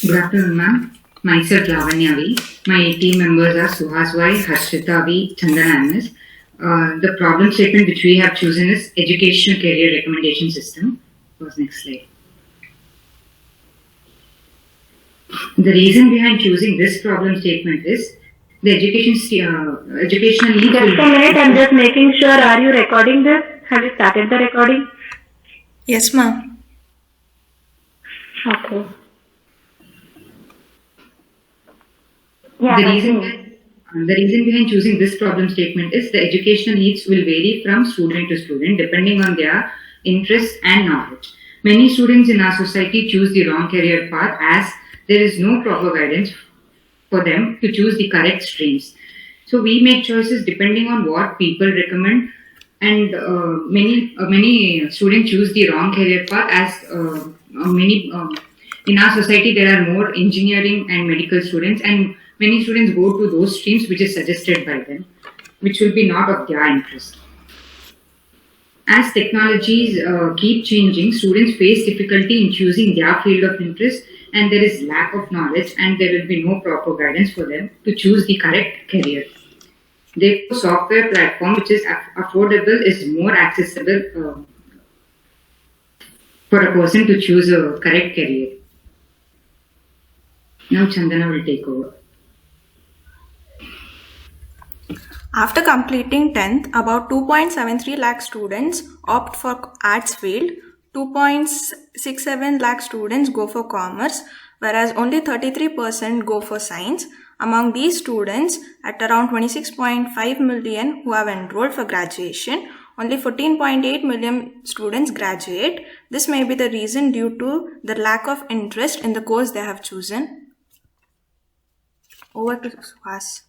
Good afternoon, ma'am. Myself Lavanya V. My team members are Suhas Y, Harshita V, Chandana MS. The problem statement which we have chosen is Educational Career Recommendation System. Next slide. The reason behind choosing this problem statement is the educational needs. Just a minute, I'm just making sure. Are you recording this? Have you started the recording? Yes, ma'am. Okay. The reason behind choosing this problem statement is the educational needs will vary from student to student depending on their interests and knowledge. Many students in our society choose the wrong career path as there is no proper guidance for them to choose the correct streams. So we make choices depending on what people recommend, and many students choose the wrong career path as in our society there are more engineering and medical students, and many students go to those streams which is suggested by them, which will be not of their interest. As technologies keep changing, students face difficulty in choosing their field of interest, and there is lack of knowledge and there will be no proper guidance for them to choose the correct career. Therefore, software platform which is affordable is more accessible for a person to choose a correct career. Now Chandana will take over. After completing 10th, about 2.73 lakh students opt for arts field, 2.67 lakh students go for commerce, whereas only 33% go for science. Among these students, at around 26.5 million who have enrolled for graduation, only 14.8 million students graduate. This may be the reason due to the lack of interest in the course they have chosen. Over to Suhas.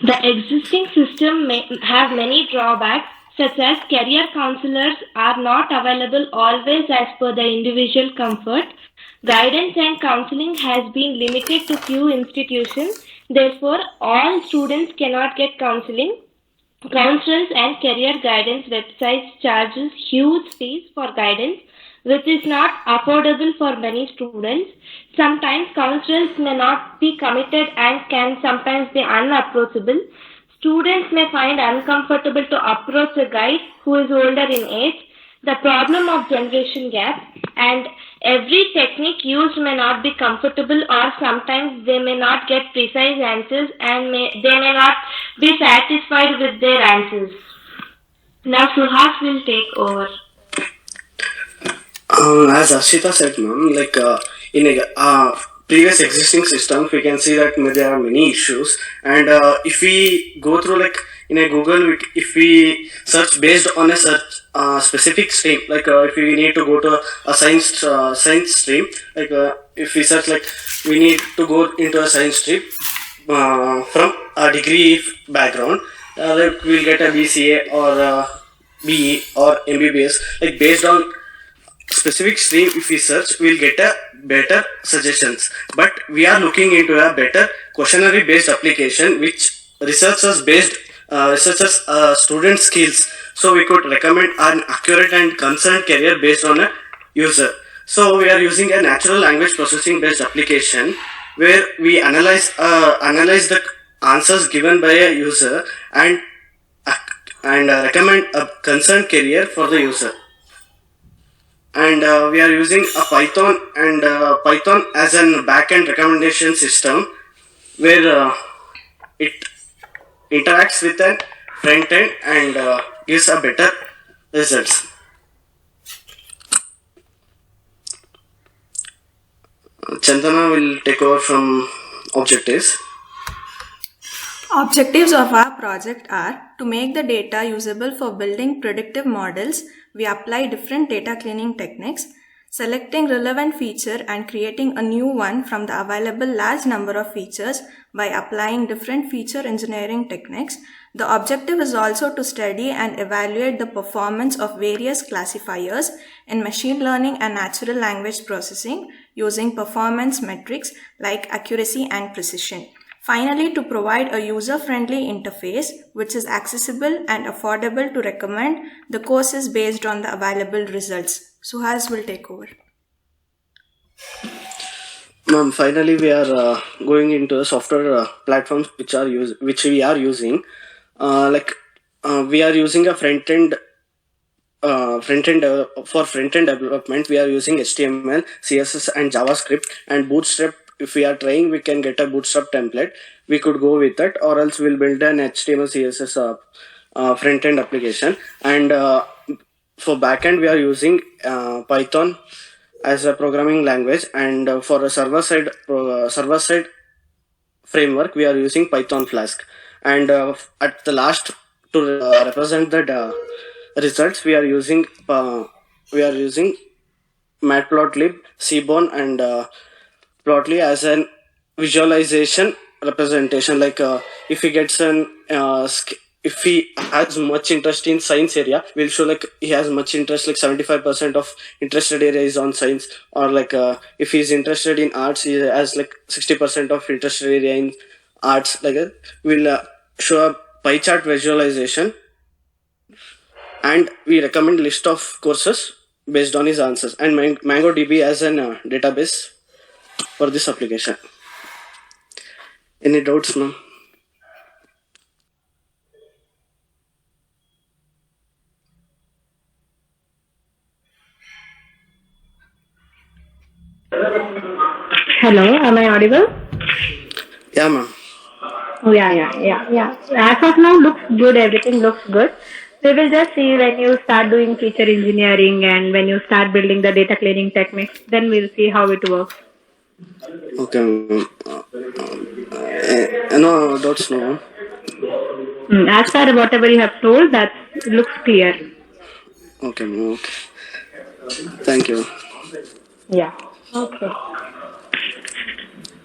The existing system may have many drawbacks, such as career counselors are not available always as per the individual comfort. Guidance and counseling has been limited to few institutions. Therefore, all students cannot get counseling. Counselors and career guidance websites charges huge fees for guidance, which is not affordable for many students. Sometimes counselors may not be committed and can sometimes be unapproachable. Students may find uncomfortable to approach a guide who is older in age. The problem of generation gap, and every technique used may not be comfortable, or sometimes they may not get precise answers and they may not be satisfied with their answers. Now Suhas will take over. As Ashita said, ma'am, in a previous existing systems, we can see that there are many issues. And if we go through, in a Google, if we search based on a specific stream, if we need to go to a science stream, if we search we need to go into a science stream from a degree background, we'll get a BCA or BE or MBBS, based on specific stream. If we search, we'll get a better suggestions, but we are looking into a better questionnaire based application which researches student skills, so we could recommend an accurate and concerned career based on a user. So we are using a natural language processing based application where we analyze the answers given by a user and recommend a concerned career for the user. And we are using a Python as a backend recommendation system where it interacts with a front end and gives a better results. Chandana will take over from objectives. Objectives of our project are to make the data usable for building predictive models. We apply different data cleaning techniques, selecting relevant feature and creating a new one from the available large number of features by applying different feature engineering techniques. The objective is also to study and evaluate the performance of various classifiers in machine learning and natural language processing using performance metrics like accuracy and precision. Finally, to provide a user-friendly interface which is accessible and affordable to recommend the courses based on the available results. Suhas will take over. Ma'am, finally, we are going into the software platforms which we are using. We are using a for front end development. We are using HTML, CSS, and JavaScript. And Bootstrap, if we are trying, we can get a Bootstrap template. We could go with that, or else we'll build an HTML, CSS front end application. And for backend, we are using Python as a programming language, and for a server side framework, we are using Python Flask. And at the last, to represent the results, we are using Matplotlib, Seaborn, and Plotly as an visualization representation. Like if he gets if he has much interest in science area, we'll show like he has much interest, like 75% of interested area is on science. Or like if he's interested in arts, he has like 60% of interested area in arts. Like we'll show a pie chart visualization, and we recommend list of courses based on his answers, and MongoDB as an database for this application. Any doubts, ma'am? Hello, am I audible? Yeah, ma'am. Oh, yeah. As of now, looks good. Everything looks good. We will just see when you start doing feature engineering and when you start building the data cleaning techniques. Then we'll see how it works. Okay, ma'am. No doubts, no, ma'am. As far as whatever you have told, that looks clear. Okay, ma'am. Okay. Thank you. Yeah. Okay.